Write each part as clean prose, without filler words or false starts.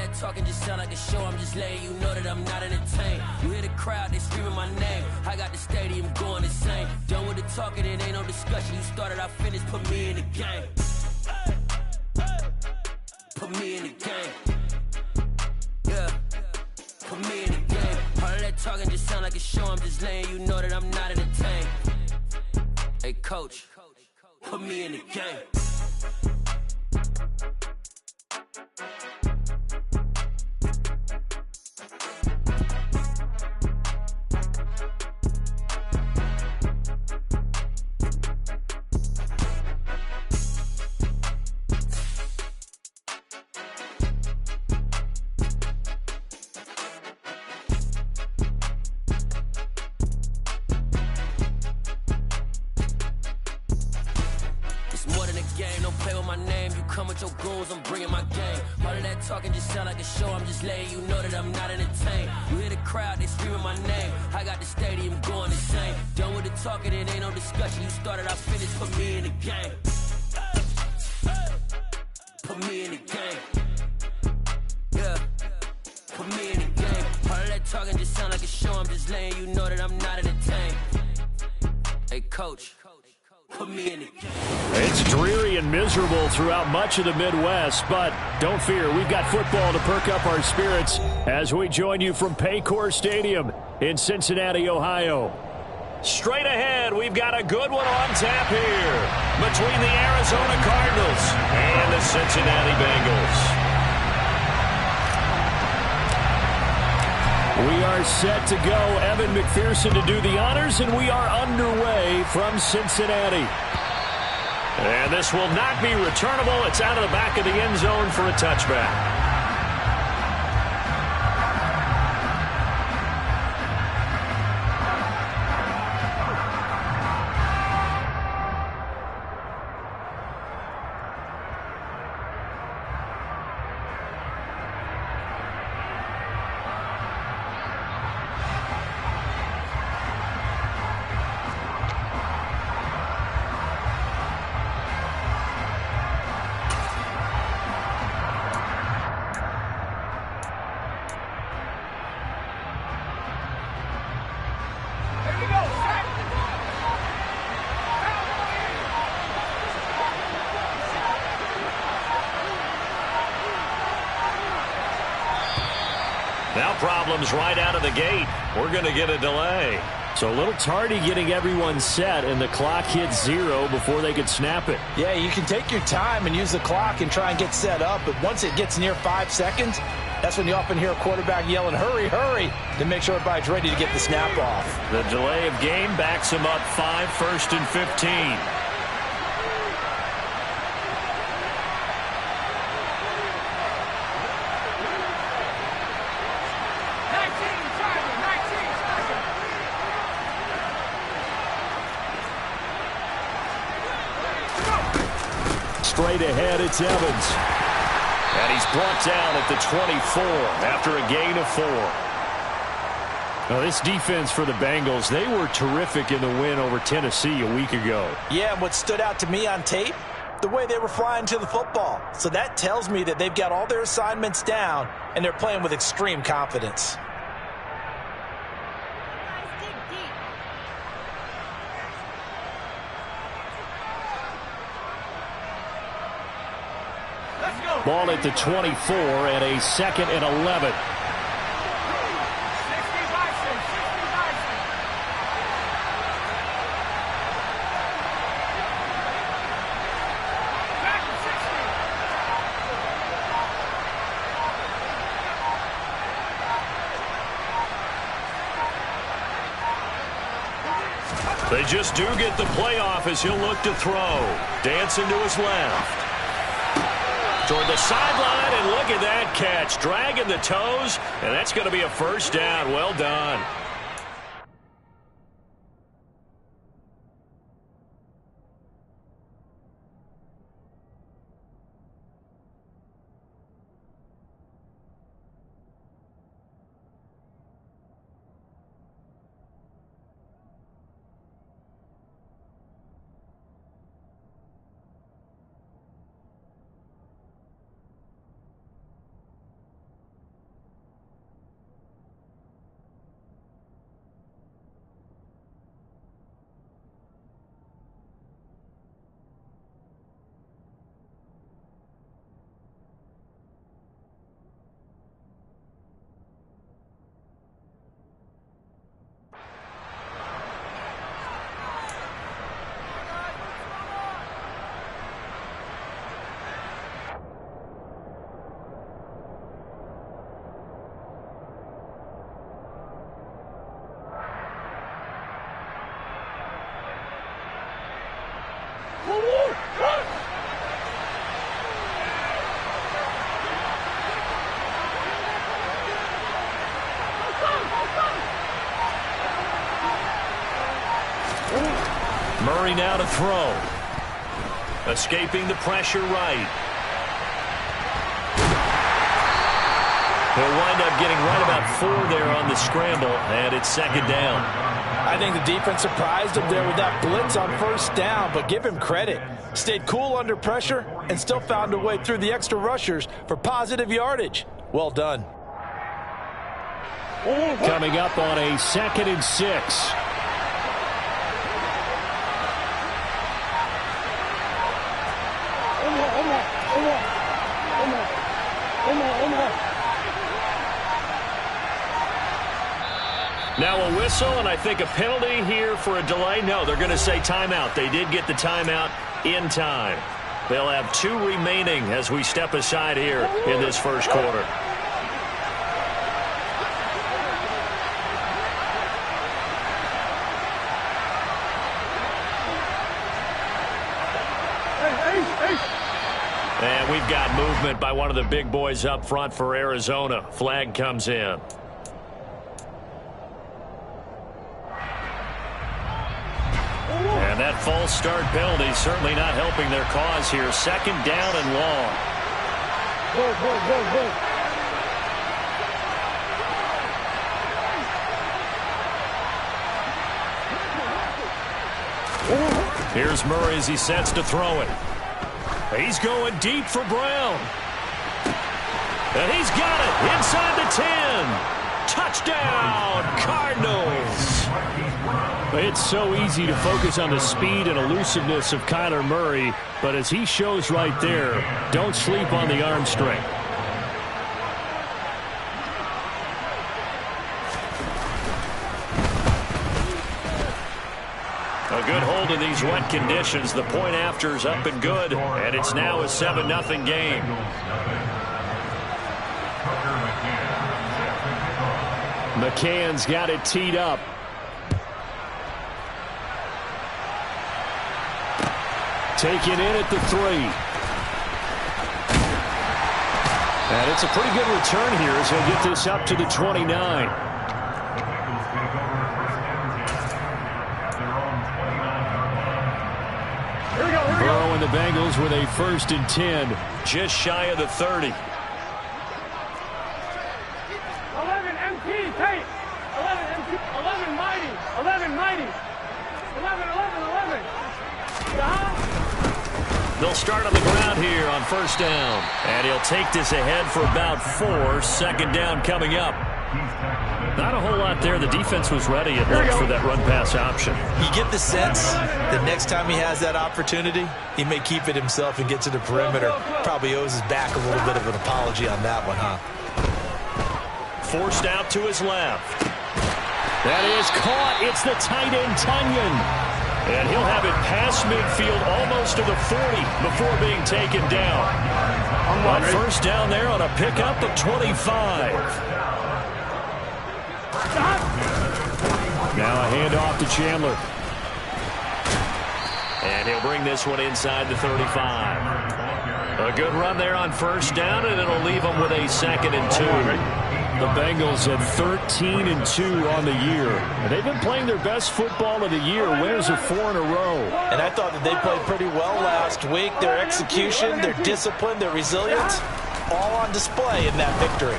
that talking just sound like a show. I'm just letting you know that I'm not entertained. You hear the crowd, they screaming my name. I got the stadium going insane. Done with the talking, it ain't no discussion. You started, I finished, put me in the game. Put me in the game. Yeah, put me in the game. All of that talking just sound like a show. I'm just letting you know that I'm not entertained. Hey, coach, put me in the game. Talking just sound like a show. I'm just letting you know that I'm not entertained. You hear the crowd, they screaming my name. I got the stadium going insane. Done with the talking, it ain't no discussion. You started, I finished, put me in the game. Put me in the game. Yeah, put me in the game. All of that talking just sound like a show. I'm just letting you know that I'm not entertained. Hey, coach, put me in the game. It's dreary and miserable throughout much of the Midwest, but don't fear, we've got football to perk up our spirits as we join you from Paycor Stadium in Cincinnati, Ohio. Straight ahead, we've got a good one on tap here between the Arizona Cardinals and the Cincinnati Bengals. We are set to go. Evan McPherson to do the honors, and we are underway from Cincinnati. And this will not be returnable. It's out of the back of the end zone for a touchback. Now problems right out of the gate. We're going to get a delay. So a little tardy getting everyone set, and the clock hits 0 before they could snap it. Yeah, you can take your time and use the clock and try and get set up, but once it gets near 5 seconds, that's when you often hear a quarterback yelling, hurry, hurry, to make sure everybody's ready to get the snap off. The delay of game backs him up 5, 1st and 15. Straight ahead, it's Evans. And he's brought down at the 24 after a gain of 4. Now, this defense for the Bengals, they were terrific in the win over Tennessee a week ago. Yeah, and what stood out to me on tape, the way they were flying to the football. So that tells me that they've got all their assignments down, and they're playing with extreme confidence. Ball at the 24 and a 2nd and 11. They just do get the playoff as he'll look to throw. Dancing to his left. Toward the sideline, and look at that catch. Dragging the toes, and that's going to be a first down. Well done. Murray now to throw. Escaping the pressure right. He'll wind up getting right about 4 there on the scramble, and it's second down. I think the defense surprised him there with that blitz on first down, but give him credit. Stayed cool under pressure and still found a way through the extra rushers for positive yardage. Well done. Coming up on a 2nd and 6. Now a whistle, and I think a penalty here for a delay. No, they're going to say timeout. They did get the timeout in time. They'll have 2 remaining as we step aside here in this first quarter. And we've got movement by one of the big boys up front for Arizona. Flag comes in. And that false start penalty certainly not helping their cause here. 2nd down and long. Here's Murray as he sets to throw it. He's going deep for Brown. And he's got it inside the 10. Touchdown, Cardinals. It's so easy to focus on the speed and elusiveness of Kyler Murray, but as he shows right there, don't sleep on the arm strength. A good hold in these wet conditions. The point after is up and good, and it's now a 7-0 game. McCann's got it teed up. Taken in at the 3. And it's a pretty good return here as he'll get this up to the 29. Burrow and the Bengals with a 1st and 10, just shy of the 30. 11 MT, tape. 11 MT, 11 mighty, 11 mighty, 11, 11, 11. They'll start on the ground here on 1st down. And he'll take this ahead for about 4. 2nd down coming up. Not a whole lot there. The defense was ready, it looked, for that run-pass option. You get the sense that next time he has that opportunity, he may keep it himself and get to the perimeter. Probably owes his back a little bit of an apology on that one, huh? Forced out to his left. That is caught. It's the tight end, Tunyon. And he'll have it past midfield almost to the 40 before being taken down. On 1st down there on a pickup of 25. Now a handoff to Chandler. And he'll bring this one inside the 35. A good run there on 1st down, and it'll leave them with a 2nd and 2. The Bengals at 13-2 on the year. And they've been playing their best football of the year. Winners of 4 in a row. And I thought that they played pretty well last week. Their execution, their discipline, their resilience, all on display in that victory.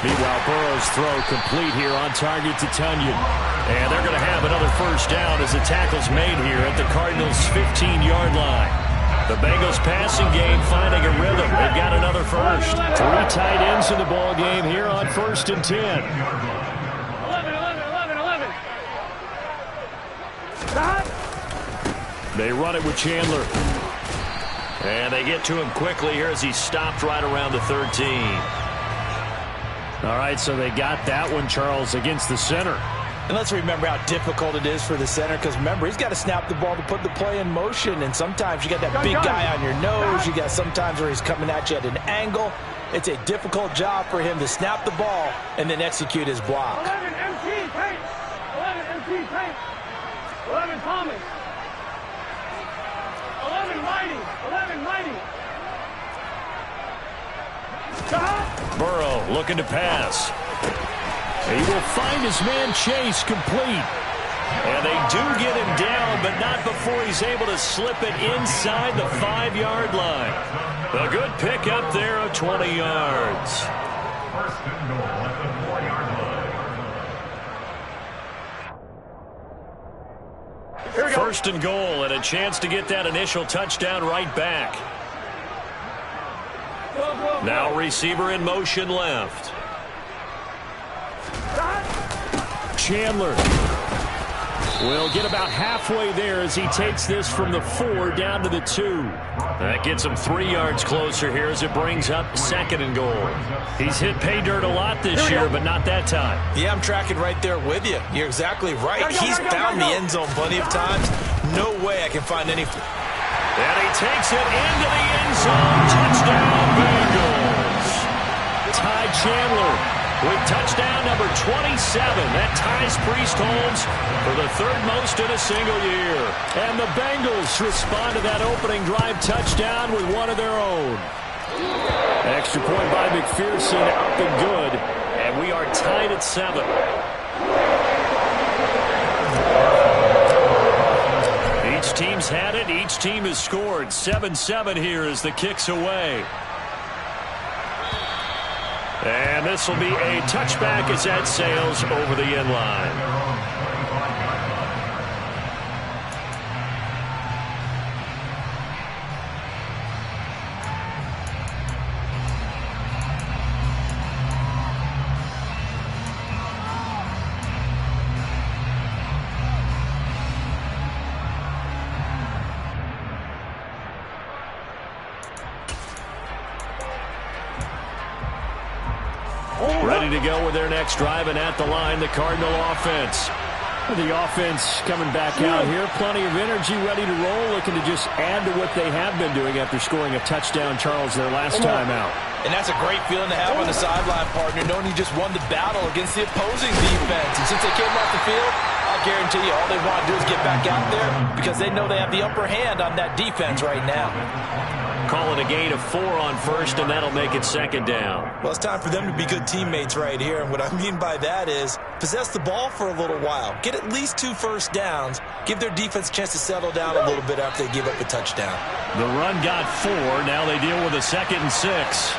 Meanwhile, Burrow's throw complete here on target to Tunyon. And they're going to have another 1st down as the tackle's made here at the Cardinals' 15-yard line. The Bengals passing game finding a rhythm. They've got another 1st. 3 tight ends in the ball game here on 1st and 10. 11, 11, 11, 11. They run it with Chandler. And they get to him quickly here as he stopped right around the 13. All right, so they got that one, Charles, against the center. And let's remember how difficult it is for the center, because remember, he's got to snap the ball to put the play in motion, and sometimes you got that big guy on your nose. You got sometimes where he's coming at you at an angle. It's a difficult job for him to snap the ball and then execute his block. 11 MT, tape. 11 MT, tape. 11 Thomas. 11 mighty, 11 mighty. Burrow looking to pass. He will find his man Chase complete. And they do get him down, but not before he's able to slip it inside the 5-yard line. A good pick up there of 20 yards. First and goal at the 4-yard line. First and goal, and a chance to get that initial touchdown right back. Now receiver in motion left. Chandler will get about halfway there as he takes this from the 4 down to the 2. That gets him 3 yards closer here as it brings up second and goal. He's hit pay dirt a lot this year, but not that time. Yeah, I'm tracking right there with you. You're exactly right. He's found the end zone plenty of times. No way I can find any. And he takes it into the end zone. Touchdown, Bengals. Ty Chandler with touchdown number 27. That ties Priest-Holmes for the 3rd most in a single year. And the Bengals respond to that opening drive touchdown with one of their own. Extra point by McPherson, up and good. And we are tied at 7. Each team's had it. Each team has scored. 7-7 here as the kick's away. And this will be a touchback as that sails over the end line. Ready to go with their next drive, and at the line, the Cardinal offense. The offense coming back out here. Plenty of energy, ready to roll, looking to just add to what they have been doing after scoring a touchdown, Charles, their last time out. And that's a great feeling to have on the sideline, partner, knowing you just won the battle against the opposing defense. And since they came off the field, I'll guarantee you all they want to do is get back out there because they know they have the upper hand on that defense right now. Call it a gain of 4 on first, and that'll make it second down. Well, it's time for them to be good teammates right here. And what I mean by that is possess the ball for a little while. Get at least 2 first downs. Give their defense a chance to settle down a little bit after they give up a touchdown. The run got 4. Now they deal with a 2nd and 6.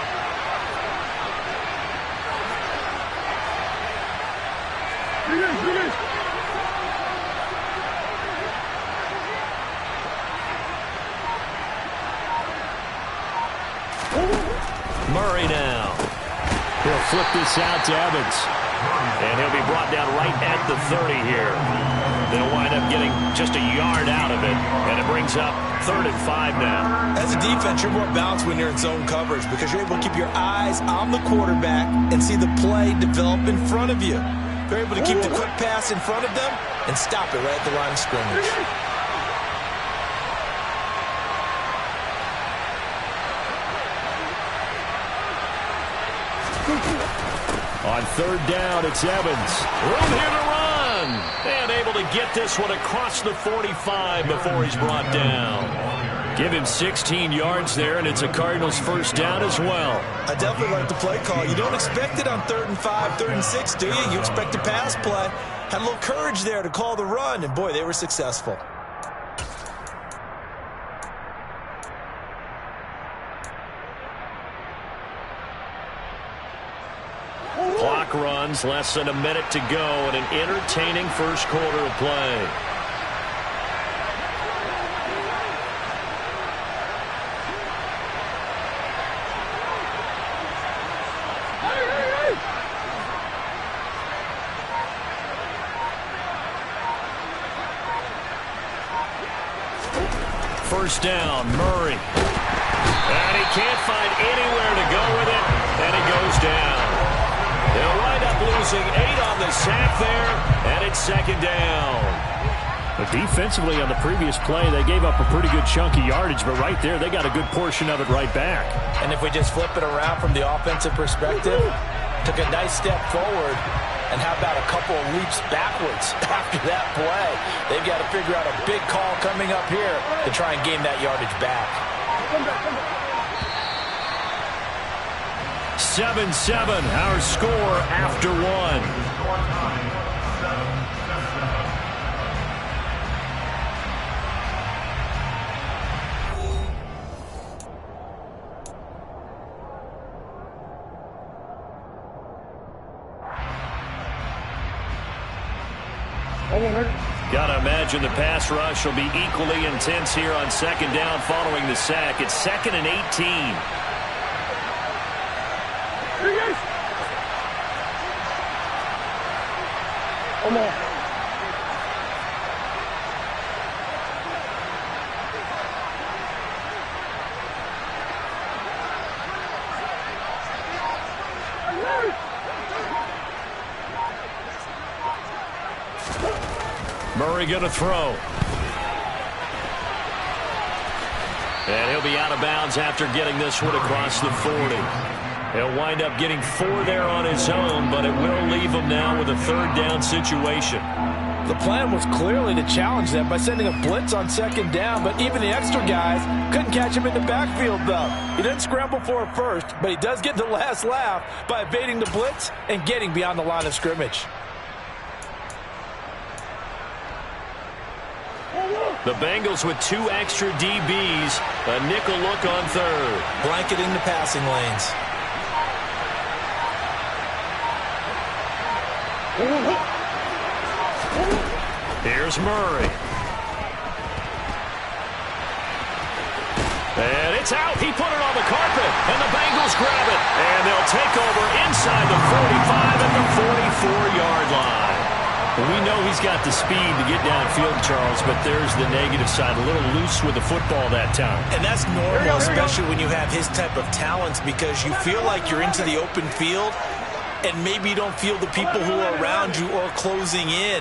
Murray now. He'll flip this out to Evans. And he'll be brought down right at the 30 here. They'll wind up getting just a yard out of it. And it brings up 3rd and 5 now. As a defense, you're more balanced when you're in zone coverage because you're able to keep your eyes on the quarterback and see the play develop in front of you. They're able to keep the quick pass in front of them and stop it right at the line of scrimmage. On 3rd down, it's Evans. Room here to run. And able to get this one across the 45 before he's brought down. Give him 16 yards there, and it's a Cardinals first down as well. I definitely like the play call. You don't expect it on 3rd and 5, 3rd and 6, do you? You expect a pass play. Had a little courage there to call the run, and boy, they were successful. Clock runs, less than a minute to go, and an entertaining first quarter of play. First down, Murray. And he can't find anywhere to go with it, and he goes down. They'll wind up losing 8 on the sack there, and it's 2nd down. But defensively on the previous play, they gave up a pretty good chunk of yardage, but right there, they got a good portion of it right back. And if we just flip it around from the offensive perspective, took a nice step forward, and how about a couple of leaps backwards after that play? They've got to figure out a big call coming up here to try and gain that yardage back. 7-7, our score after 1. Gotta imagine the pass rush will be equally intense here on second down following the sack. It's 2nd and 18. Come on. Murray going to throw. And he'll be out of bounds after getting this one across the 40. He'll wind up getting 4 there on his own, but it will leave him now with a 3rd down situation. The plan was clearly to challenge them by sending a blitz on 2nd down, but even the extra guys couldn't catch him in the backfield, though. He didn't scramble for it first, but he does get the last laugh by evading the blitz and getting beyond the line of scrimmage. The Bengals with 2 extra DBs, a nickel look on 3rd. Blanketing the passing lanes. Here's Murray. And it's out. He put it on the carpet, and the Bengals grab it. And they'll take over inside the 45 at the 44-yard line. We know he's got the speed to get downfield, Charles, but there's the negative side. A little loose with the football that time. And that's normal, especially when you have his type of talents, because you feel like you're into the open field, and maybe you don't feel the people who are around you or closing in.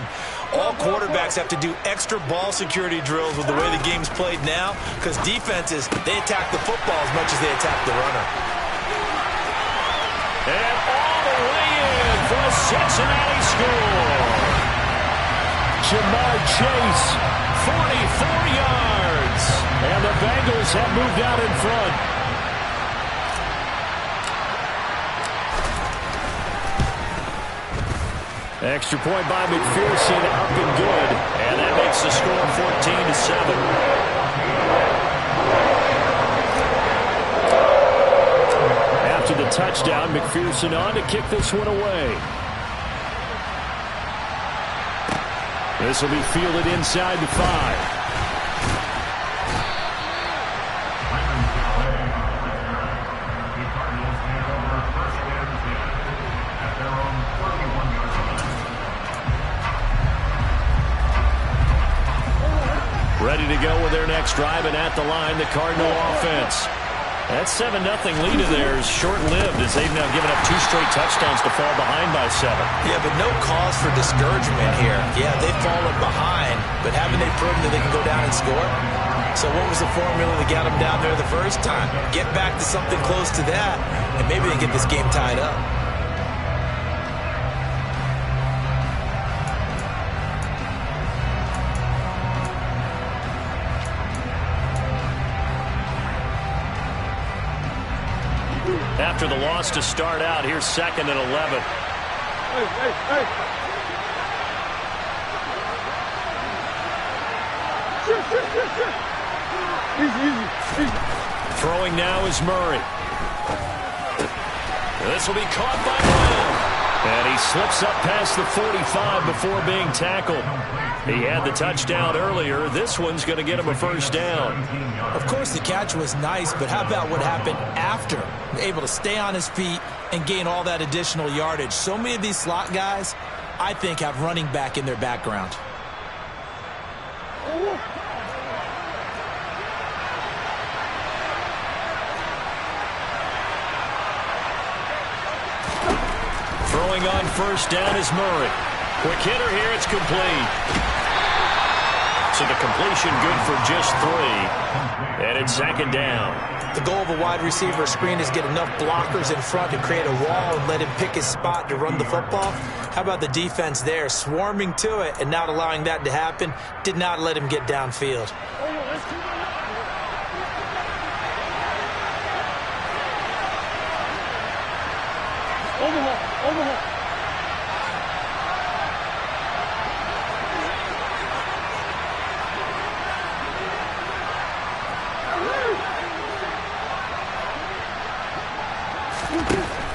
All quarterbacks have to do extra ball security drills with the way the game's played now, because defenses, they attack the football as much as they attack the runner. And all the way in for a Cincinnati score. Jamar Chase, 44 yards. And the Bengals have moved out in front. Extra point by McPherson, up and good. And that makes the score 14-7. After the touchdown, McPherson on to kick this one away. This will be fielded inside the 5. Ready to go with their next drive, and at the line, the Cardinal offense. That 7-0 lead of theirs short-lived as they've now given up 2 straight touchdowns to fall behind by 7. Yeah, but no cause for discouragement here. Yeah, they've fallen behind, but haven't they proven that they can go down and score? So what was the formula that got them down there the first time? Get back to something close to that, and maybe they get this game tied up. After the loss to start out, here's 2nd and 11. Hey. Easy. Throwing now is Murray. This will be caught by Will. And he slips up past the 45 before being tackled. He had the touchdown earlier. This one's going to get him a 1st down. Of course, the catch was nice, but how about what happened after? Able to stay on his feet and gain all that additional yardage. So many of these slot guys, I think, have running back in their background. Throwing on 1st down is Murray. Quick hitter here, it's complete. So the completion good for just 3. And it's 2nd down. The goal of a wide receiver screen is get enough blockers in front to create a wall and let him pick his spot to run the football. How about the defense there, swarming to it and not allowing that to happen? Did not let him get downfield. Overhaul.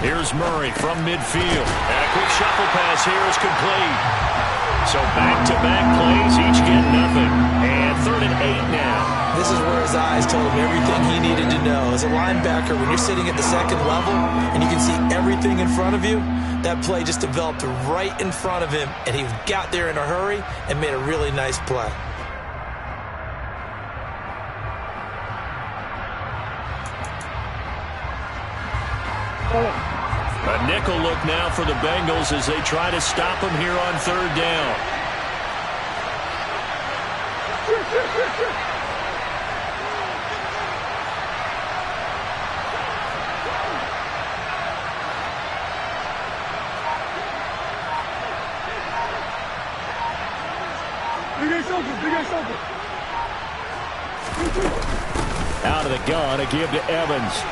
Here's Murray from midfield. And a quick shuffle pass here is complete. So back-to-back plays, each get nothing. And 3rd and 8 now. This is where his eyes told him everything he needed to know. As a linebacker, when you're sitting at the second level and you can see everything in front of you, that play just developed right in front of him, and he got there in a hurry and made a really nice play. A nickel look now for the Bengals as they try to stop him here on 3rd down. Out of the gun, a give to Evans.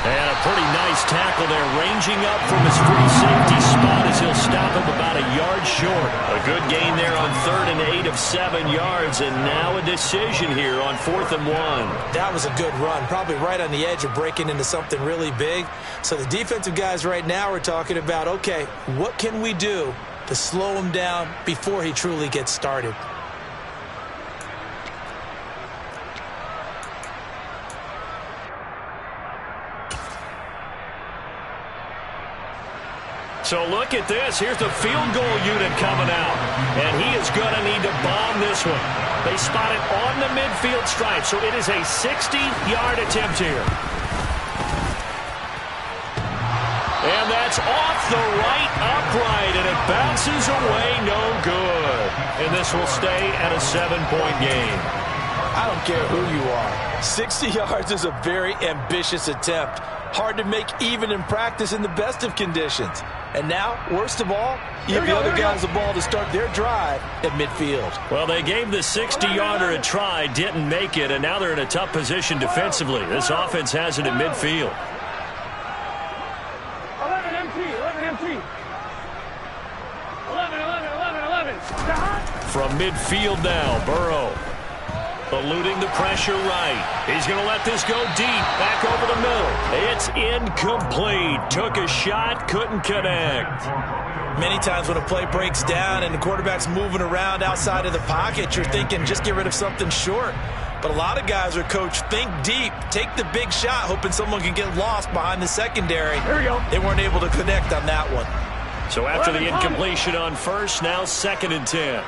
And a pretty nice tackle there, ranging up from his free safety spot as he'll stop him about a yard short. A good gain there on 3rd and 8 of 7 yards, and now a decision here on 4th and 1. That was a good run, probably right on the edge of breaking into something really big. So the defensive guys right now are talking about, okay, what can we do to slow him down before he truly gets started? So look at this. Here's the field goal unit coming out. And he is going to need to bomb this one. They spot it on the midfield stripe, so it is a 60-yard attempt here. And that's off the right upright, and it bounces away no good. And this will stay at a 7-point game. I don't care who you are. 60 yards is a very ambitious attempt. Hard to make even in practice in the best of conditions. And now, worst of all, you give the other guys the ball to start their drive at midfield. Well, they gave the 60-yarder a try, didn't make it, and now they're in a tough position defensively. This offense has it at midfield. 11 empty. 11. From midfield now, Burrow. Eluding the pressure right. He's going to let this go deep. Back over the middle. It's incomplete. Took a shot, couldn't connect. Many times when a play breaks down and the quarterback's moving around outside of the pocket, you're thinking just get rid of something short. But a lot of guys are coached, think deep, take the big shot, hoping someone can get lost behind the secondary. Here we go. They weren't able to connect on that one. So after the incompletion on first, now 2nd and 10.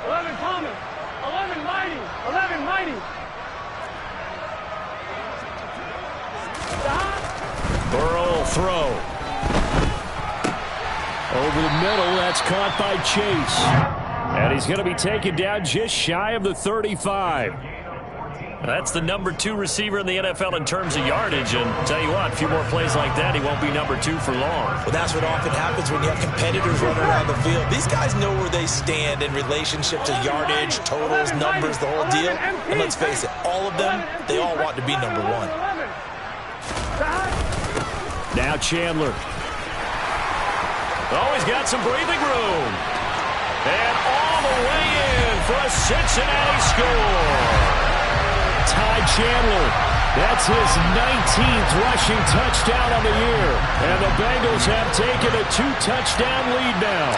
11 Thomas. 11 Mighty. 11 Mighty. Burrow will throw. Over the middle, that's caught by Chase. And he's going to be taken down just shy of the 35. That's the number 2 receiver in the NFL in terms of yardage. And tell you what, a few more plays like that, he won't be number 2 for long. Well, that's what often happens when you have competitors running around the field. These guys know where they stand in relationship to yardage, totals, numbers, the whole deal. And let's face it, all of them, they all want to be number 1. Now Chandler. Oh, he's got some breathing room. And all the way in for a Cincinnati score. Ty Chandler, that's his 19th rushing touchdown on the year. And the Bengals have taken a 2-touchdown lead now.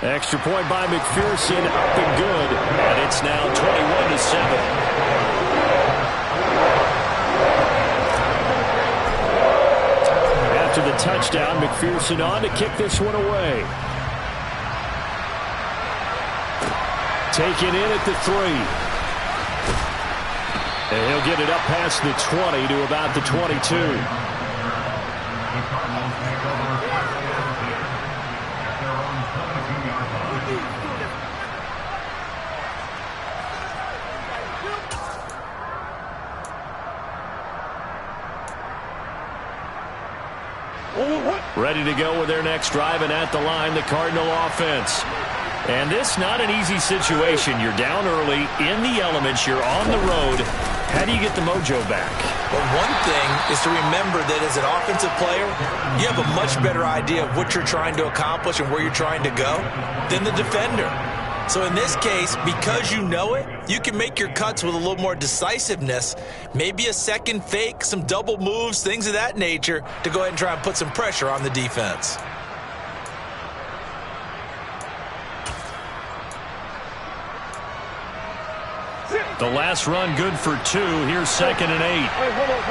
Extra point by McPherson, up and good. And it's now 21-7. After the touchdown, McPherson on to kick this one away. Taken in at the 3. And he'll get it up past the 20 to about the 22. Ready to go with their next drive, and at the line, the Cardinal offense. And this not an easy situation. You're down early, in the elements, you're on the road. How do you get the mojo back? Well, one thing is to remember that as an offensive player, you have a much better idea of what you're trying to accomplish and where you're trying to go than the defender. So in this case, because you know it, you can make your cuts with a little more decisiveness. Maybe a second fake, some double moves, things of that nature to go ahead and try and put some pressure on the defense. The last run good for 2. Here's 2nd and 8. Hey, hold on.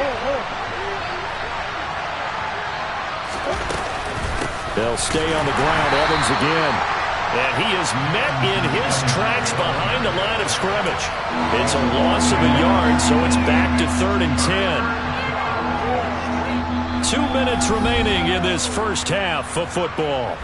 They'll stay on the ground. Evans again. And he is met in his tracks behind the line of scrimmage. It's a loss of a yard, so it's back to 3rd and 10. 2 minutes remaining in this first half of football.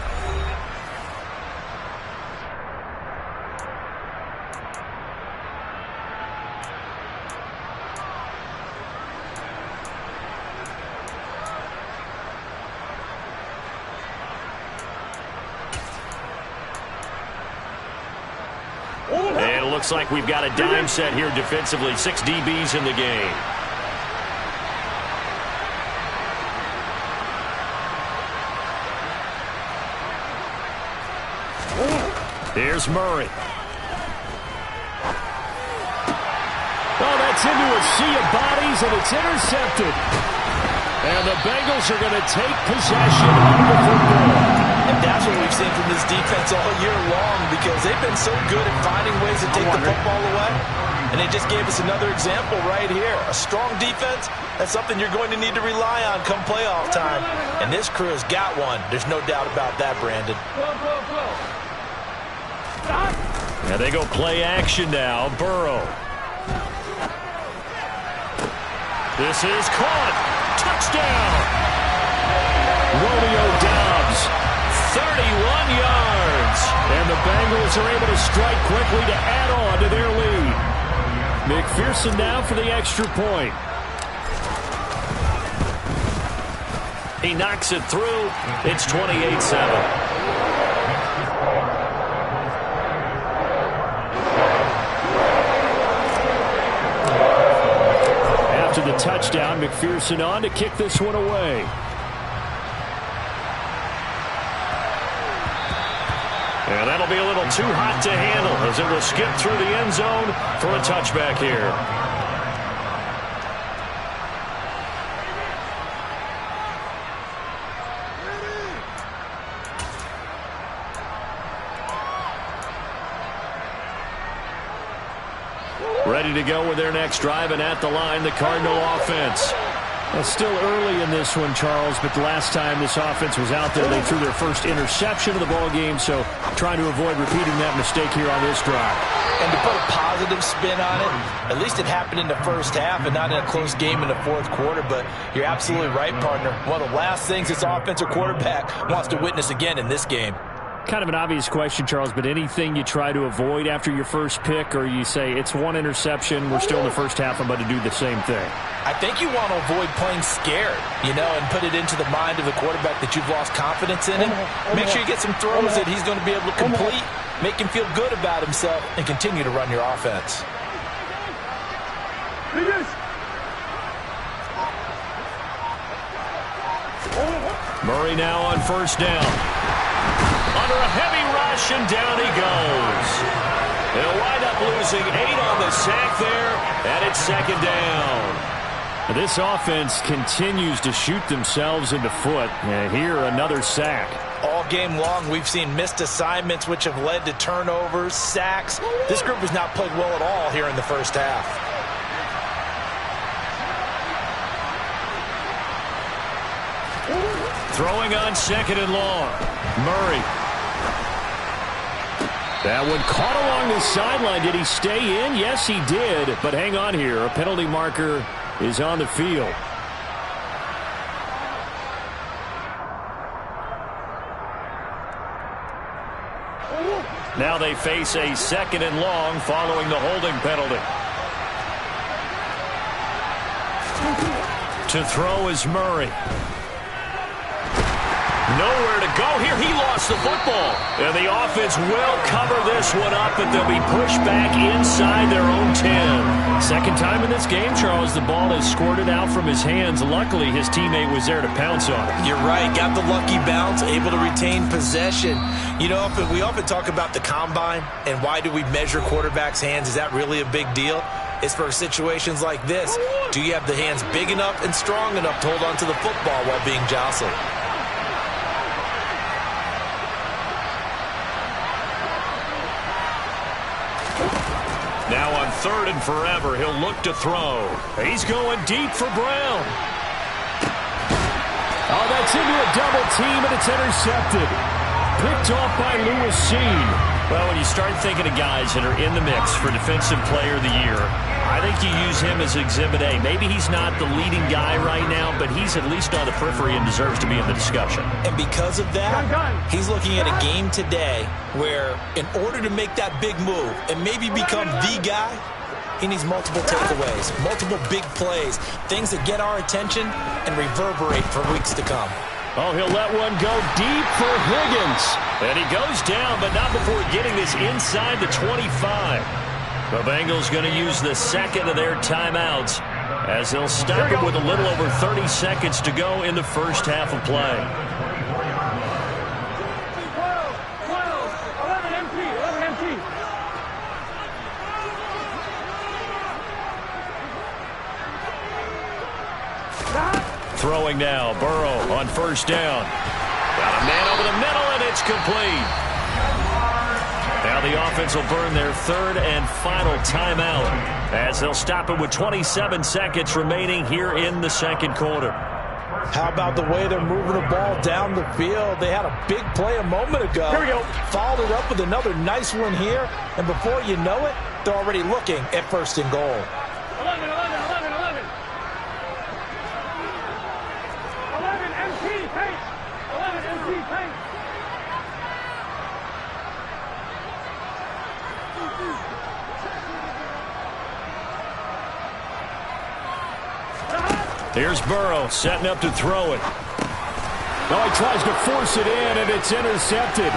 And it looks like we've got a dime set here defensively. 6 DBs in the game. Here's Murray. Oh, that's into a sea of bodies, and it's intercepted. And the Bengals are going to take possession of the football. And that's what we've seen from this defense all year long, because they've been so good at finding ways to take the football away. And they just gave us another example right here. A strong defense, that's something you're going to need to rely on come playoff time. And this crew has got one. There's no doubt about that, Brandon. And they go play action now. Burrow. This is caught. Touchdown. Romeo Doubs. 31 yards. And the Bengals are able to strike quickly to add on to their lead. McPherson now for the extra point. He knocks it through. It's 28-7. After the touchdown, McPherson on to kick this one away. And that'll be a little too hot to handle as it will skip through the end zone for a touchback here. Ready to go with their next drive, and at the line, the Cardinal offense. It's still early in this one, Charles, but the last time this offense was out there, they threw their first interception of the ball game, so trying to avoid repeating that mistake here on this drive. And to put a positive spin on it, at least it happened in the first half and not in a close game in the fourth quarter, but you're absolutely right, partner. One of the last things this offensive quarterback wants to witness again in this game. Kind of an obvious question, Charles, but anything you try to avoid after your first pick, or you say it's one interception, we're still in the first half, I'm about to do the same thing? I think you want to avoid playing scared, and put it into the mind of the quarterback that you've lost confidence in him. Make sure you get some throws that he's going to be able to complete, make him feel good about himself, and continue to run your offense. Murray now on first down. Under a heavy rush, and down he goes. They'll wind up losing 8 on the sack there, and it's second down. This offense continues to shoot themselves in the foot. And here, another sack. All game long, we've seen missed assignments, which have led to turnovers, sacks. This group has not played well at all here in the first half. Throwing on second and long. Murray. That one caught along the sideline. Did he stay in? Yes, he did. But hang on here. A penalty marker is on the field. Now they face a second and long following the holding penalty. To throw is Murray. Nowhere to go here. He lost the football. And the offense will cover this one up, but they'll be pushed back inside their own 10. Second time in this game, Charles, the ball has squirted out from his hands. Luckily, his teammate was there to pounce on it. You're right. Got the lucky bounce, able to retain possession. You know, we often talk about the combine and why do we measure quarterbacks' hands. Is that really a big deal? It's for situations like this. Do you have the hands big enough and strong enough to hold on to the football while being jostled? Now on 3rd and forever, he'll look to throw. He's going deep for Brown. Oh, that's into a double team, and it's intercepted. Picked off by Lewis Seen. Well, when you start thinking of guys that are in the mix for Defensive Player of the Year, I think you use him as Exhibit A. Maybe he's not the leading guy right now, but he's at least on the periphery and deserves to be in the discussion. And because of that, he's looking at a game today where in order to make that big move and maybe become the guy, he needs multiple takeaways, multiple big plays, things that get our attention and reverberate for weeks to come. Oh, he'll let one go deep for Higgins. And he goes down, but not before getting this inside the 25. The Bengals going to use the second of their timeouts as they'll stop it with a little over 30 seconds to go in the first half of play. 11 empty. Throwing now, Burrow on first down. Got a man over the middle, and it's complete. Now the offense will burn their third and final timeout as they'll stop it with 27 seconds remaining here in the second quarter. How about the way they're moving the ball down the field? They had a big play a moment ago. Here we go. Followed it up with another nice one here. And before you know it, they're already looking at 1st and goal. 11 empty, paint. 11 empty, paint. Here's Burrow setting up to throw it. Oh, he tries to force it in, and it's intercepted.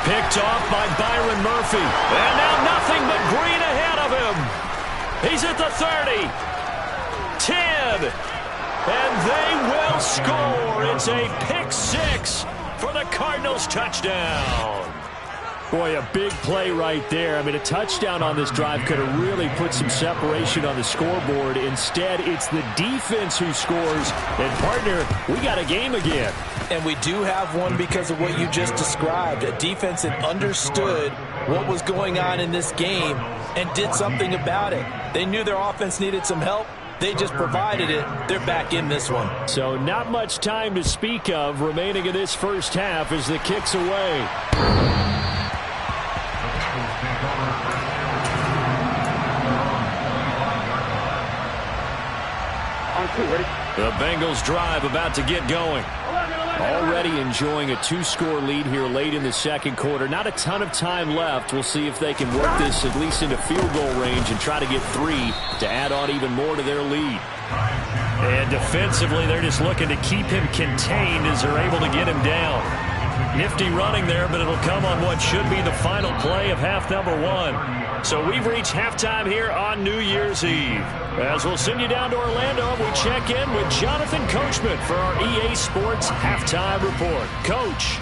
Picked off by Byron Murphy. And now nothing but green ahead of him. He's at the 30. 10. And they will score. It's a pick 6 for the Cardinals touchdown. Boy, a big play right there. I mean, a touchdown on this drive could have really put some separation on the scoreboard. Instead, it's the defense who scores. And, partner, we got a game again. And we do have one because of what you just described. A defense that understood what was going on in this game and did something about it. They knew their offense needed some help. They just provided it. They're back in this one. So not much time to speak of remaining in this first half as the kick's away. The Bengals drive about to get going. Already enjoying a 2-score lead here late in the second quarter. Not a ton of time left. We'll see if they can work this at least into field goal range and try to get 3 to add on even more to their lead. And defensively, they're just looking to keep him contained as they're able to get him down. Nifty running there, but it'll come on what should be the final play of half number 1. So we've reached halftime here on New Year's Eve. As we'll send you down to Orlando, we check in with Jonathan Coachman for our EA Sports Halftime Report. Coach.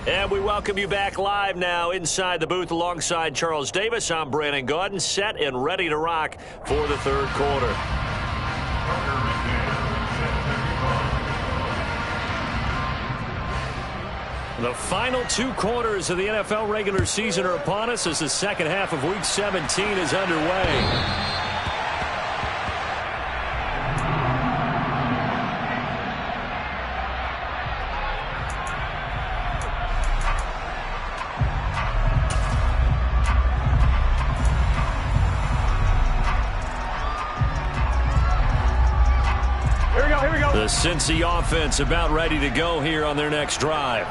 And we welcome you back live now inside the booth alongside Charles Davis. I'm Brandon Gaudin, set and ready to rock for the third quarter. The final 2 quarters of the NFL regular season are upon us as the second half of Week 17 is underway. The Cincy offense about ready to go here on their next drive.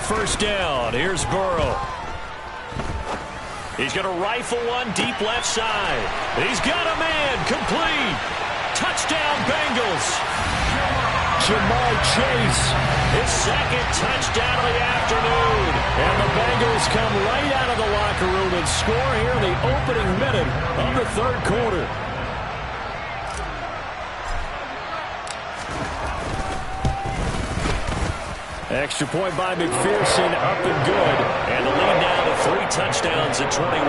First down. Here's Burrow. He's going to rifle one deep left side. He's got a man. Complete. Touchdown, Bengals. Jamar Chase, his second touchdown of the afternoon. And the Bengals come right out of the locker room and score here in the opening minute of the third quarter. Extra point by McPherson, up and good. And the lead now to 3 touchdowns at 21.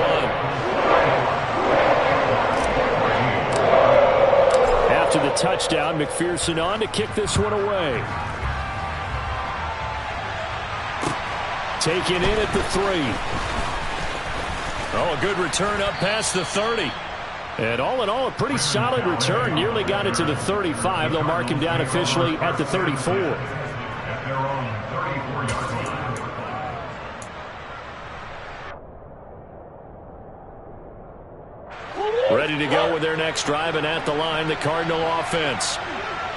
After the touchdown, McPherson on to kick this one away. Taken in at the 3. Oh, a good return up past the 30. And all in all, a pretty solid return. Nearly got it to the 35. They'll mark him down officially at the 34. At their own 34-yard line. Ready to go with their next drive, and at the line, the Cardinal offense.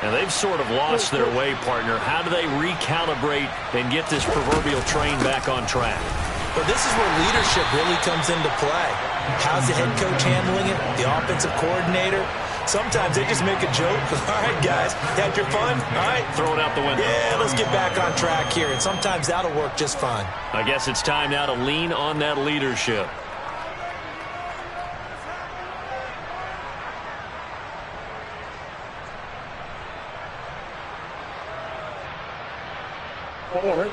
And they've sort of lost their way, partner. How do they recalibrate and get this proverbial train back on track? Well, this is where leadership really comes into play. How's the head coach handling it? The offensive coordinator? Sometimes they just make a joke. All right, guys, had your fun? All right. Throw it out the window. Yeah, let's get back on track here. And sometimes that'll work just fine. I guess it's time now to lean on that leadership.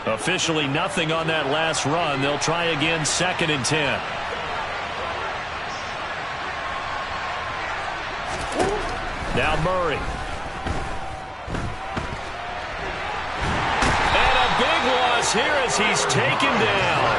Officially nothing on that last run. They'll try again, 2nd and 10. Now Murray. And a big loss here as he's taken down.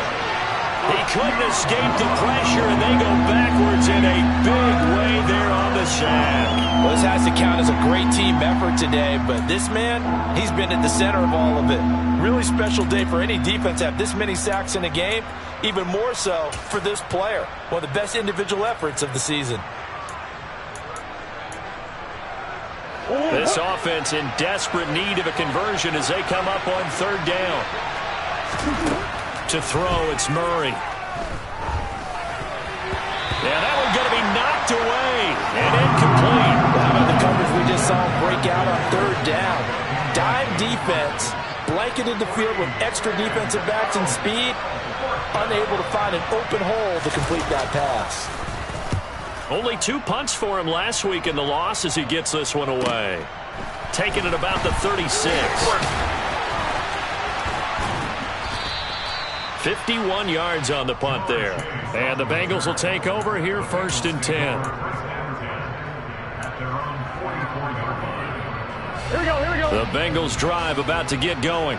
He couldn't escape the pressure, and they go backwards in a big way there on the sack. Well, this has to count as a great team effort today, but this man, he's been at the center of all of it. Really special day for any defense to have this many sacks in a game, even more so for this player. One of the best individual efforts of the season. This offense in desperate need of a conversion as they come up on 3rd down. To throw, it's Murray. Yeah, that one's going to be knocked away and incomplete. How about the coverage we just saw him break out on 3rd down? Dime defense, blanketed the field with extra defensive backs and speed, unable to find an open hole to complete that pass. Only 2 punts for him last week in the loss as he gets this one away. Taking it about the 36. 51 yards on the punt there. And the Bengals will take over here, 1st and 10. Here we go, here we go. The Bengals drive about to get going.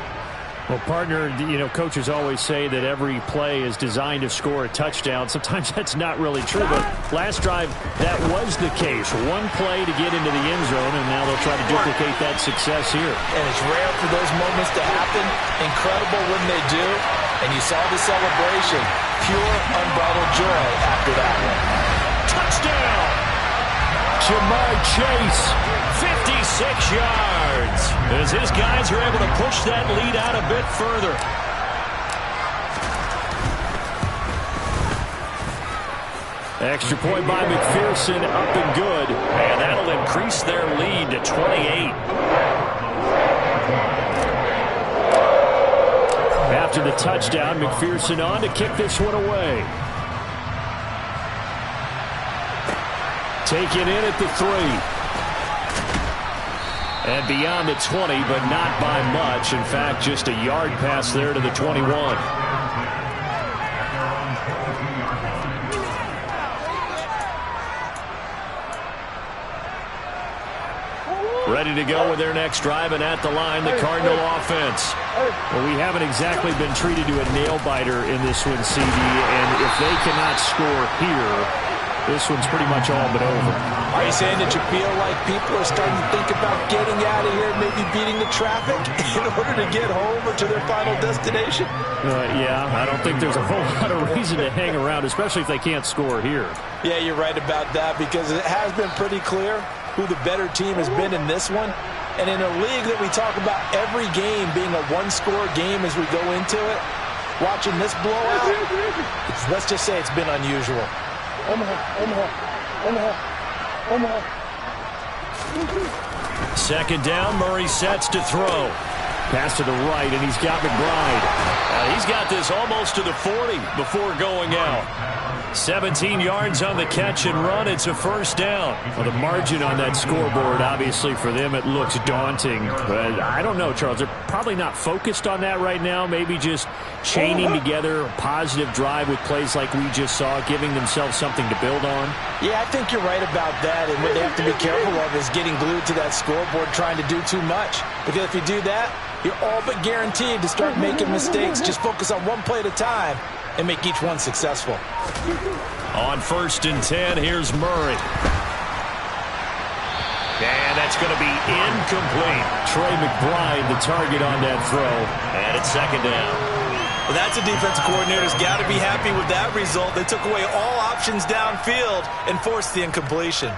Well, partner, you know, coaches always say that every play is designed to score a touchdown. Sometimes that's not really true, but last drive, that was the case. One play to get into the end zone, and now they'll try to duplicate that success here. And it's rare for those moments to happen. Incredible when they do. And you saw the celebration. Pure, unbridled joy after that one. Touchdown! Jamar Chase. 56 yards as his guys are able to push that lead out a bit further. Extra point by McPherson, up and good. And that'll increase their lead to 28. After the touchdown, McPherson on to kick this one away. Taken in at the 3. And beyond the 20, but not by much. In fact, just a yard pass there to the 21. Ready to go with their next drive, and at the line, the Cardinal offense. Well, we haven't exactly been treated to a nail-biter in this one, CD, and if they cannot score here, this one's pretty much all but over. Are you saying that you feel like people are starting to think about getting out of here, maybe beating the traffic in order to get home or to their final destination? Yeah, I don't think there's a whole lot of reason to hang around, especially if they can't score here. Yeah, you're right about that, because it has been pretty clear who the better team has been in this one. And in a league that we talk about every game being a one-score game as we go into it, watching this blowout, let's just say it's been unusual. Second down, Murray sets to throw. Pass to the right, and he's got McBride. He's got this almost to the 40 before going out. 17 yards on the catch and run. It's a first down. Well, the margin on that scoreboard, obviously for them, it looks daunting. But I don't know, Charles. They're probably not focused on that right now. Maybe just chaining together a positive drive with plays like we just saw, giving themselves something to build on. Yeah, I think you're right about that. And what they have to be careful of is getting glued to that scoreboard trying to do too much. Because if you do that, you're all but guaranteed to start making mistakes. Just focus on one play at a time and make each one successful. On 1st and 10, here's Murray. And that's going to be incomplete. Trey McBride, the target on that throw. And it's second down. Well, that's a defensive coordinator's got to be happy with that result. They took away all options downfield and forced the incompletion.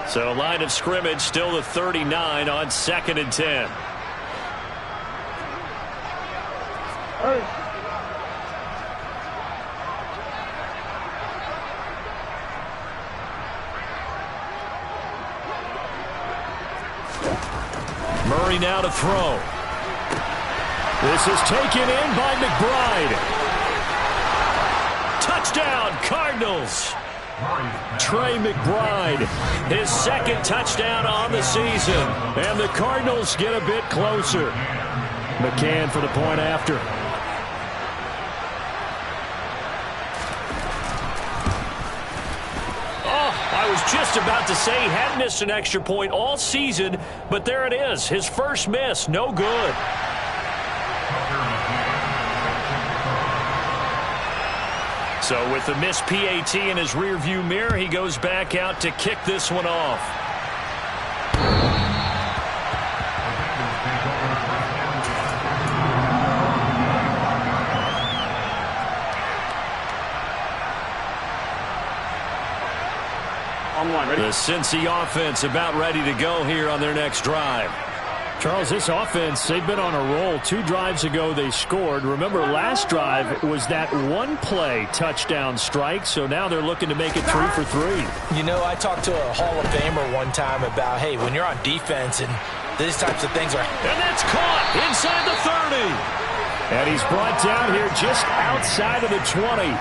So line of scrimmage still the 39 on 2nd and 10. Murray now to throw. This is taken in by McBride. Touchdown, Cardinals. Trey McBride, his second touchdown on the season. And the Cardinals get a bit closer. McCann for the point after. I was just about to say he hadn't missed an extra point all season, but there it is. His first miss, no good. So with the missed PAT in his rearview mirror, he goes back out to kick this one off. The Cincy offense about ready to go here on their next drive. Charles, this offense, they've been on a roll. 2 drives ago they scored. Remember, last drive was that one-play touchdown strike, so now they're looking to make it 3 for 3. You know, I talked to a Hall of Famer one time about, hey, when you're on defense and these types of things are... And that's caught inside the 30. And he's brought down here just outside of the 20.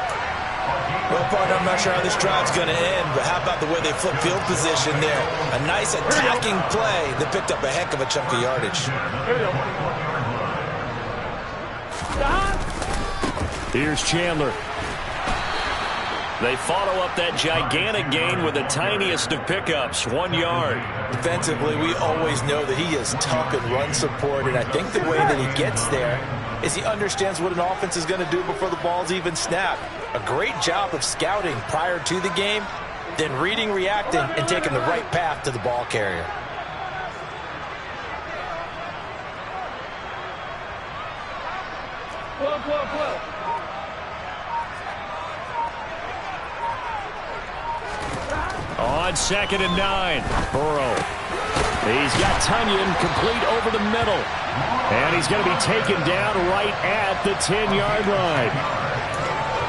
Well, partner, I'm not sure how this drive's going to end, but how about the way they flip field position there? A nice attacking play that picked up a heck of a chunk of yardage. Here's Chandler. They follow up that gigantic gain with the tiniest of pickups, 1 yard. Defensively, we always know that he is tough in run support, and I think the way that he gets there is he understands what an offense is going to do before the ball's even snapped. A great job of scouting prior to the game, then reading, reacting, and taking the right path to the ball carrier. On 2nd and 9, Burrow. He's got Tunyon complete over the middle. And he's going to be taken down right at the 10-yard line.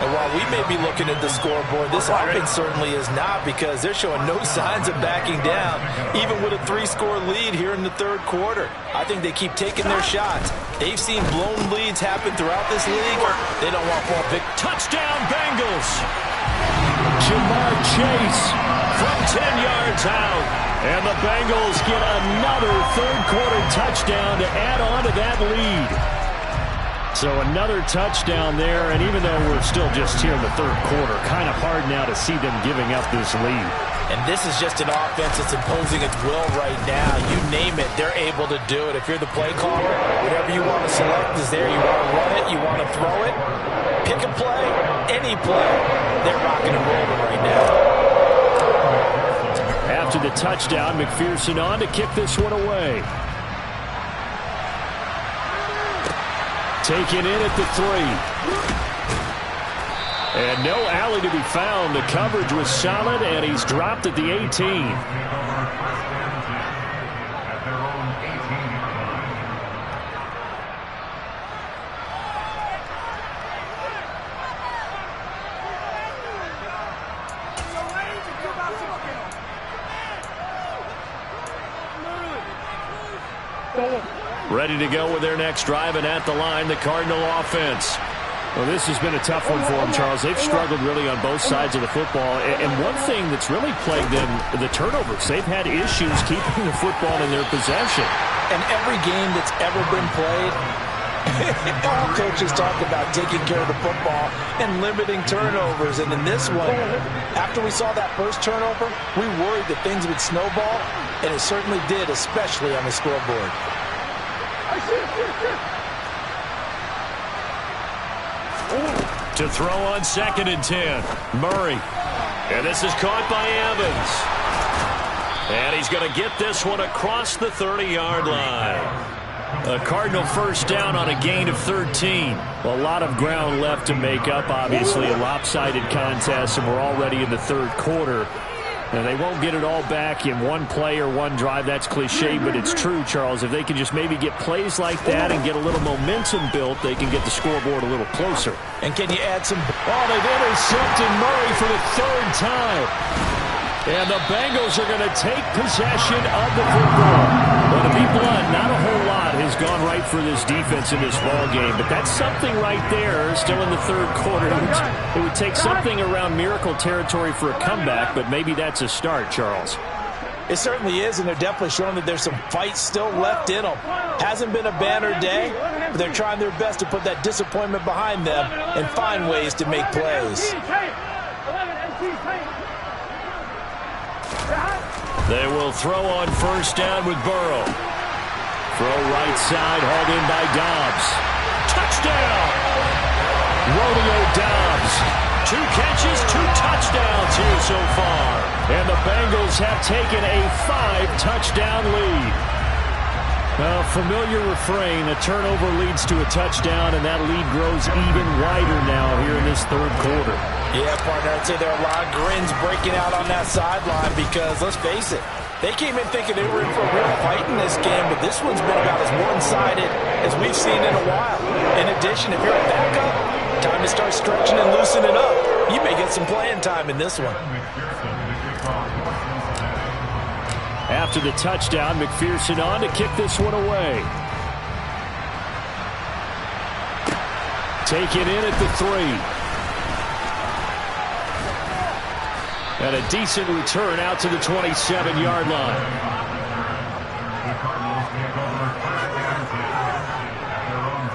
And while we may be looking at the scoreboard, this offense certainly is not, because they're showing no signs of backing down, even with a 3-score lead here in the 3rd quarter. I think they keep taking their shots. They've seen blown leads happen throughout this league. They don't want more big... Touchdown, Bengals! Jamar Chase from 10 yards out. And the Bengals get another 3rd quarter touchdown to add on to that lead. So another touchdown there, and even though we're still just here in the third quarter, kind of hard now to see them giving up this lead. And this is just an offense that's imposing its will right now. You name it, they're able to do it. If you're the play caller, whatever you want to select is there. You want to run it, you want to throw it, pick a play, any play. They're rocking and rolling right now. After the touchdown, McPherson on to kick this one away. Taken in at the 3. And no alley to be found. The coverage was solid, and he's dropped at the 18. Ready to go with their next drive, and at the line, the Cardinal offense. Well, this has been a tough one for them, Charles. They've struggled really on both sides of the football. And one thing that's really plagued them, the turnovers. They've had issues keeping the football in their possession. And every game that's ever been played, all coaches talk about taking care of the football and limiting turnovers. And in this one, after we saw that first turnover, we worried that things would snowball, and it certainly did, especially on the scoreboard. To throw on 2nd and 10. Murray. And this is caught by Evans. And he's going to get this one across the 30-yard line. A Cardinal first down on a gain of 13. A lot of ground left to make up, obviously. A lopsided contest, and we're already in the third quarter. And they won't get it all back in one play or one drive. That's cliche, but it's true, Charles. If they can just maybe get plays like that and get a little momentum built, they can get the scoreboard a little closer. And can you add some... Oh, they've intercepted Murray for the 3rd time. And the Bengals are going to take possession of the football. Well, to be blunt, not a whole lot has gone right for this defense in this ball game, but that's something right there still in the third quarter. It would take something around miracle territory for a comeback, but maybe that's a start, Charles. It certainly is, and they're definitely showing that there's some fight still left in them. Hasn't been a banner day, but they're trying their best to put that disappointment behind them and find ways to make plays. They will throw on first down with Burrow. Throw right side, hauled in by Dobbs. Touchdown! Romeo Dobbs. 2 catches, 2 touchdowns here so far. And the Bengals have taken a 5-touchdown lead. A familiar refrain, a turnover leads to a touchdown, and that lead grows even wider now here in this third quarter. Yeah, partner, I'd say there are a lot of grins breaking out on that sideline because, let's face it, they came in thinking they were in for a real fight in this game, but this one's been about as one-sided as we've seen in a while. In addition, if you're a backup, time to start stretching and loosening up. You may get some playing time in this one. After the touchdown, McPherson on to kick this one away. Taken in at the 3. And a decent return out to the 27-yard line. The Cardinals take over 1st and 10 at their own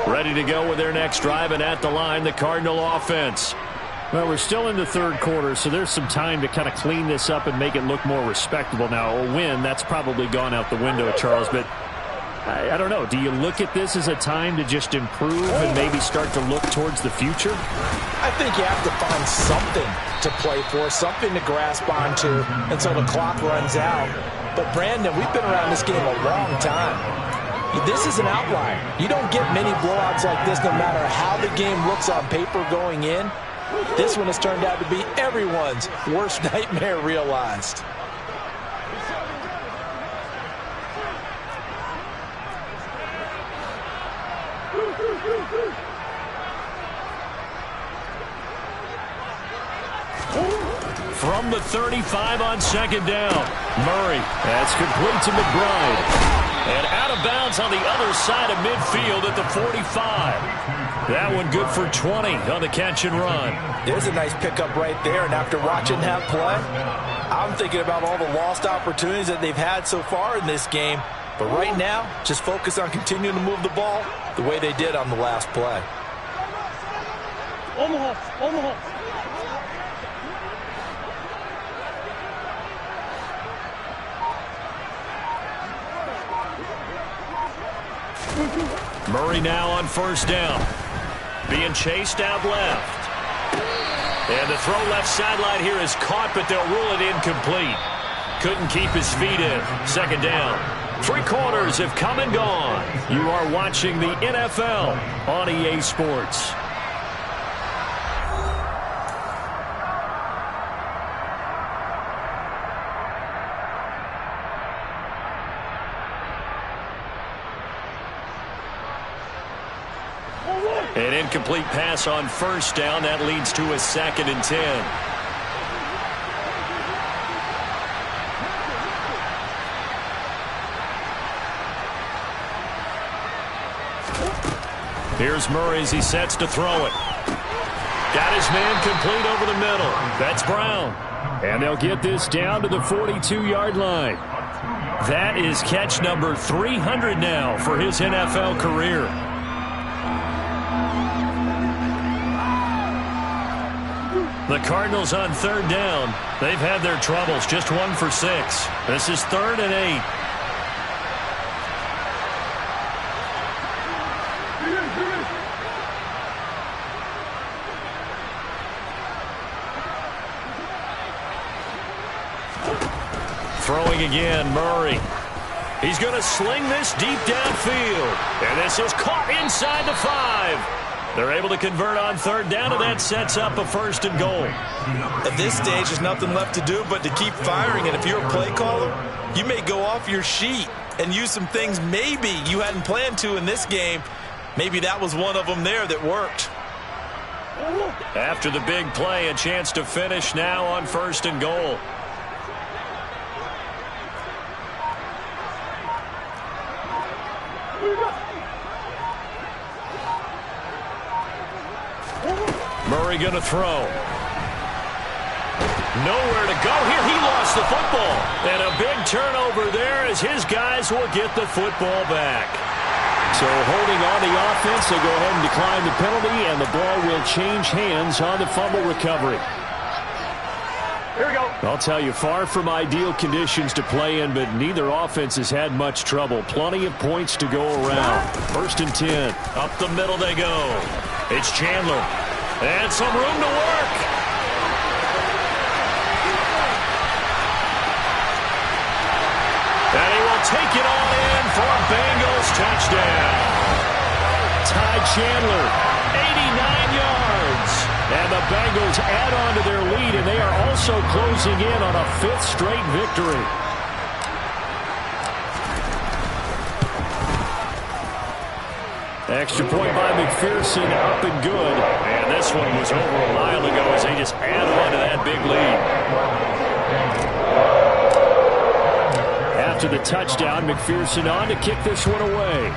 27. Ready to go with their next drive, and at the line, the Cardinal offense. Well, we're still in the third quarter, so there's some time to kind of clean this up and make it look more respectable. Now, a win, that's probably gone out the window, Charles, but I don't know. Do you look at this as a time to just improve and maybe start to look towards the future? I think you have to find something to play for, something to grasp onto until the clock runs out. But, Brandon, we've been around this game a long time. This is an outlier. You don't get many blowouts like this no matter how the game looks on paper going in. This one has turned out to be everyone's worst nightmare realized. From the 35 on 2nd down. Murray. That's complete to McBride. And out of bounds on the other side of midfield at the 45. That one good for 20 on the catch and run. There's a nice pickup right there, and after watching that play, I'm thinking about all the lost opportunities that they've had so far in this game. But right now, just focus on continuing to move the ball the way they did on the last play. Murray now on first down. Being chased out left. And the throw left sideline here is caught, but they'll rule it incomplete. Couldn't keep his feet in. Second down. 3 quarters have come and gone. You are watching the NFL on EA Sports. An incomplete pass on first down. That leads to a 2nd and 10. Here's Murray as he sets to throw it. Got his man complete over the middle. That's Brown. And they'll get this down to the 42-yard line. That is catch number 300 now for his NFL career. The Cardinals on third down. They've had their troubles. Just 1 for 6. This is 3rd and 8. Throwing again, Murray. He's going to sling this deep downfield. And this is caught inside the 5. They're able to convert on third down, and that sets up a 1st and goal. At this stage, there's nothing left to do but to keep firing. And if you're a play caller, you may go off your sheet and use some things maybe you hadn't planned to in this game. Maybe that was one of them there that worked. After the big play, a chance to finish now on 1st and goal. Murray going to throw. Nowhere to go here. He lost the football. And a big turnover there as his guys will get the football back. So holding on the offense, they go ahead and decline the penalty, and the ball will change hands on the fumble recovery. Here we go. I'll tell you, far from ideal conditions to play in, but neither offense has had much trouble. Plenty of points to go around. 1st and 10. Up the middle they go. It's Chandler. And some room to work. And he will take it all in for a Bengals touchdown. Ty Chandler, 89 yards. And the Bengals add on to their lead, and they are also closing in on a 5th straight victory. Extra point by McPherson, up and good. And this one was over a while ago as they just add on to that big lead. After the touchdown, McPherson on to kick this one away.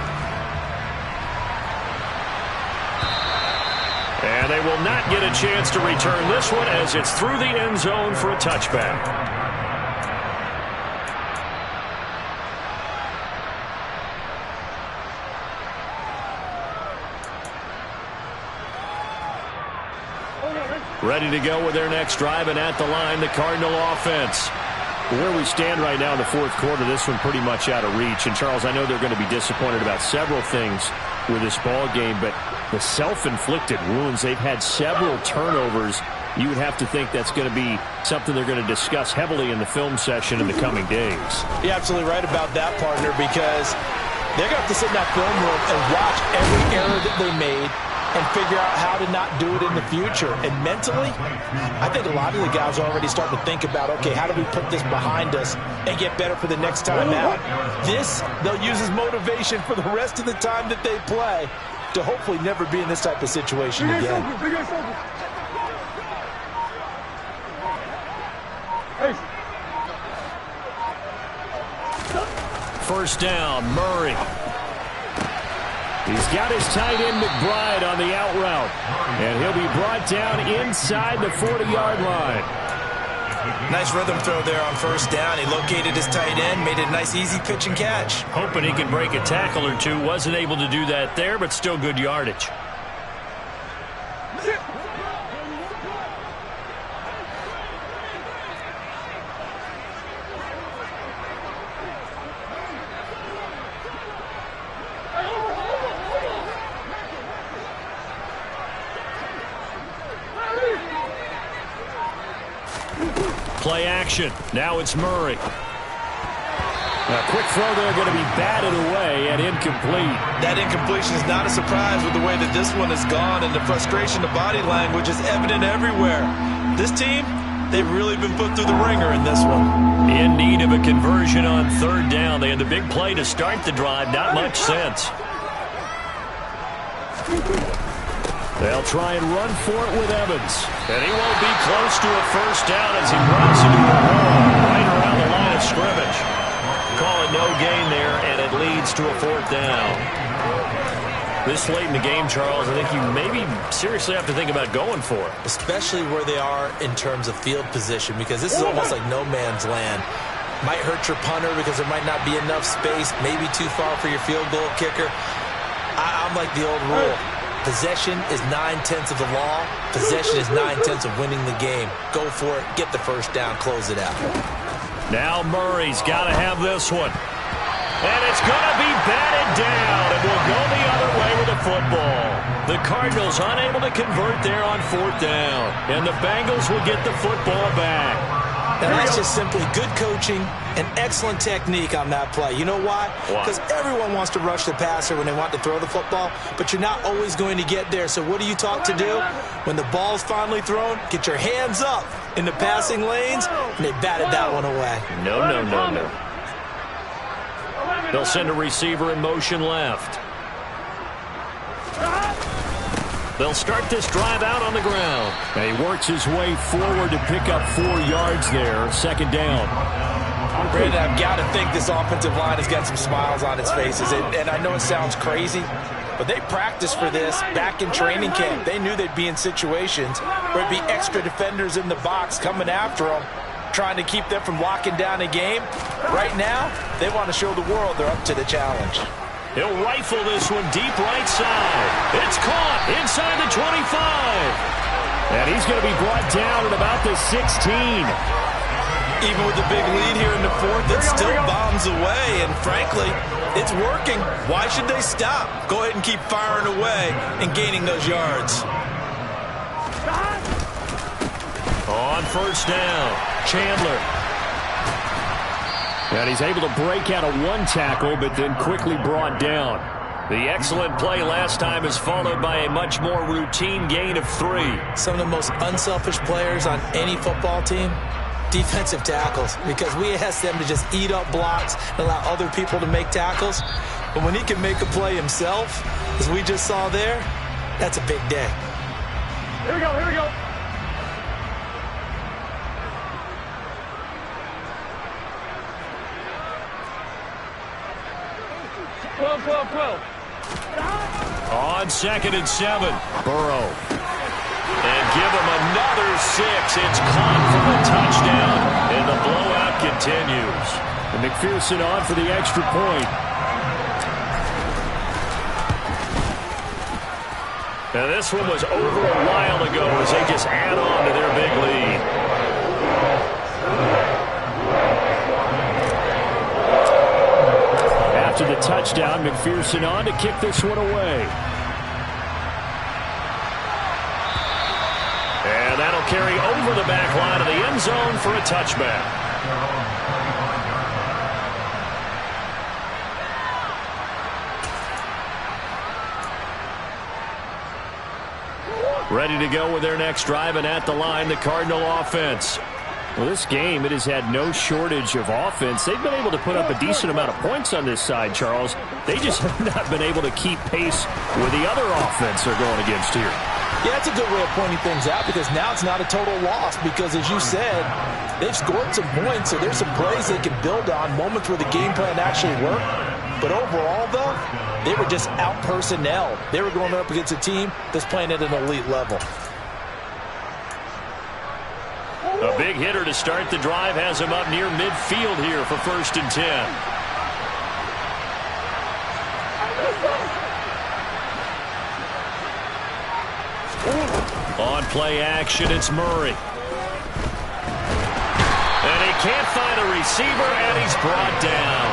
And they will not get a chance to return this one as it's through the end zone for a touchback. Ready to go with their next drive, and at the line, the Cardinal offense. Where we stand right now in the 4th quarter, this one pretty much out of reach. And, Charles, I know they're going to be disappointed about several things with this ball game, but the self-inflicted wounds, they've had several turnovers. You would have to think that's going to be something they're going to discuss heavily in the film session in the coming days. You're absolutely right about that, partner, because they're going to have to sit in that film room and watch every error that they made and figure out how to not do it in the future. And mentally, I think a lot of the guys are already starting to think about, okay, how do we put this behind us and get better for the next time out? This, they'll use as motivation for the rest of the time that they play to hopefully never be in this type of situation again. First down, Murray. He's got his tight end McBride on the out route. And he'll be brought down inside the 40-yard line. Nice rhythm throw there on first down. He located his tight end, made it a nice easy pitch and catch. Hoping he can break a tackle or two. Wasn't able to do that there, but still good yardage. Play action. Now it's Murray. A quick throw there, going to be batted away and incomplete. That incompletion is not a surprise with the way that this one has gone, and the frustration of body language is evident everywhere. This team, they've really been put through the ringer in this one. In need of a conversion on third down. They had the big play to start the drive. Not much sense. They'll try and run for it with Evans. And he won't be close to a first down as he runs into a wall right around the line of scrimmage. Call it no gain there, and it leads to a fourth down. This late in the game, Charles, I think you maybe seriously have to think about going for it. Especially where they are in terms of field position, because this is almost like no man's land. Might hurt your punter because there might not be enough space, maybe too far for your field goal kicker. I'm like the old rule. Possession is 9/10 of the law. Possession is 9/10 of winning the game. Go for it. Get the first down. Close it out. Now Murray's got to have this one. And it's going to be batted down. And will go the other way with the football. The Cardinals unable to convert there on fourth down. And the Bengals will get the football back. And that's just simply good coaching and excellent technique on that play. You know why? Because everyone wants to rush the passer when they want to throw the football, but you're not always going to get there. So what are you taught to do? When the ball's finally thrown, get your hands up in the passing lanes, and they batted that one away. No. They'll send a receiver in motion left. They'll start this drive out on the ground. And he works his way forward to pick up 4 yards there. Second down. Brandon, I've got to think this offensive line has got some smiles on its faces. And I know it sounds crazy, but they practiced for this back in training camp. They knew they'd be in situations where it'd be extra defenders in the box coming after them, trying to keep them from locking down a game. Right now, they want to show the world they're up to the challenge. He'll rifle this one deep right side. It's caught inside the 25. And he's going to be brought down at about the 16. Even with the big lead here in the fourth, it still bombs away. And frankly, it's working. Why should they stop? Go ahead and keep firing away and gaining those yards. On first down, Chandler. And he's able to break out of one tackle, but then quickly brought down. The excellent play last time is followed by a much more routine gain of 3. Some of the most unselfish players on any football team, defensive tackles, because we ask them to just eat up blocks and allow other people to make tackles. But when he can make a play himself, as we just saw there, that's a big day. Here we go. 12. On 2nd and 7, Burrow. And give him another 6. It's caught for a touchdown, and the blowout continues. And McPherson on for the extra point. Now this one was over a while ago as they just add on to their big lead. After the touchdown, McPherson on to kick this one away. And that'll carry over the back line of the end zone for a touchback. Ready to go with their next drive, and at the line, the Cardinal offense. Well, this game, it has had no shortage of offense. They've been able to put up a decent amount of points on this side, Charles. They just have not been able to keep pace with the other offense they're going against here. Yeah, that's a good way of pointing things out, because now it's not a total loss, because as you said, they've scored some points, so there's some plays they can build on, moments where the game plan actually worked. But overall, though, they were just out-personnel. They were going up against a team that's playing at an elite level. A Big hitter to start the drive has him up near midfield here for 1st and 10. On play action, it's Murray. And he can't find a receiver, and he's brought down.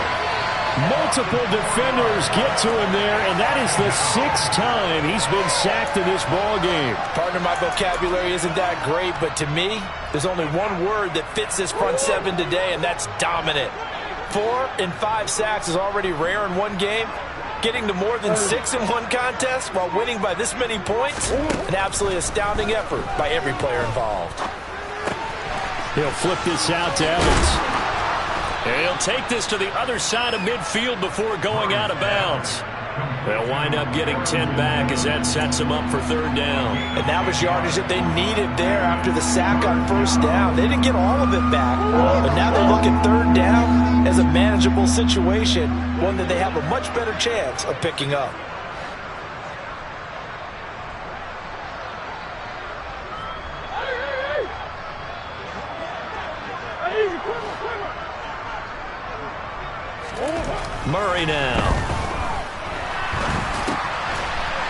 Multiple defenders get to him there, and that is the 6th time he's been sacked in this ball game. Partner, my vocabulary isn't that great, but to me, there's only one word that fits this front seven today, and that's dominant. 4 and 5 sacks is already rare in one game. Getting to more than 6 in one contest while winning by this many points, an absolutely astounding effort by every player involved. He'll flip this out to Evans. And he'll take this to the other side of midfield before going out of bounds. They'll wind up getting 10 back as that sets them up for 3rd down. And that was yardage that they needed there after the sack on 1st down. They didn't get all of it back, but now they look at 3rd down as a manageable situation, one that they have a much better chance of picking up. Murray now.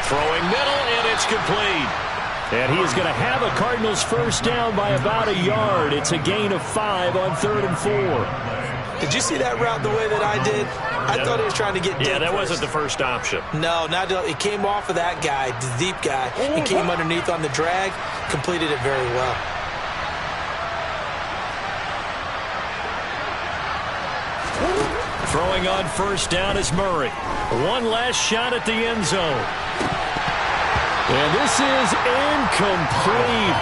Throwing middle, and it's complete. And he is going to have a Cardinals 1st down by about a yard. It's a gain of 5 on 3rd and 4. Did you see that route the way that I did? I thought he was trying to get deep. Yeah, that first. wasn't the first option. No, it came off of that guy, the deep guy. He came underneath on the drag, completed it very well. Throwing on 1st down is Murray. One last shot at the end zone. And this is incomplete.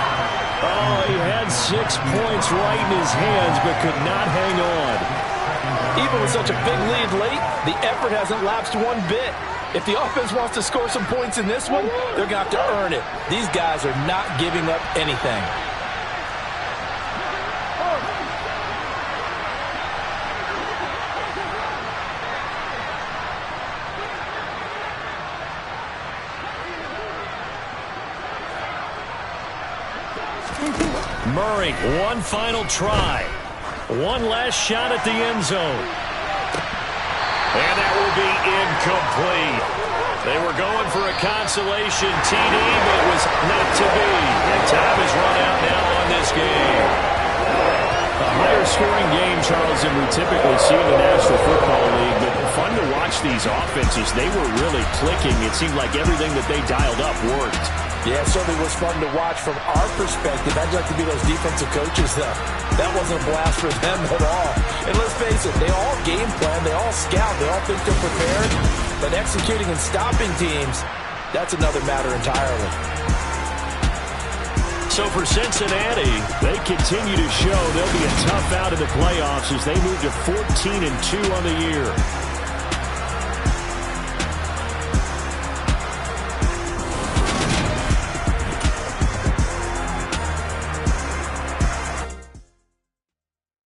Oh, he had 6 points right in his hands, but could not hang on. Even with such a big lead late, the effort hasn't lapsed one bit. If the offense wants to score some points in this one, they're going to have to earn it. These guys are not giving up anything. Murray, one final try. One last shot at the end zone. And that will be incomplete. They were going for a consolation TD, but it was not to be. And time has run out now on this game. A higher scoring game, Charles, than we typically see in the National Football League. But fun to watch these offenses. They were really clicking. It seemed like everything that they dialed up worked. Yeah, it certainly was fun to watch from our perspective. I'd like to be those defensive coaches, though. That wasn't a blast for them at all. And let's face it, they all game plan, they all scout, they all think they're prepared. But executing and stopping teams, that's another matter entirely. So for Cincinnati, they continue to show they'll be a tough out in the playoffs as they move to 14-2 on the year.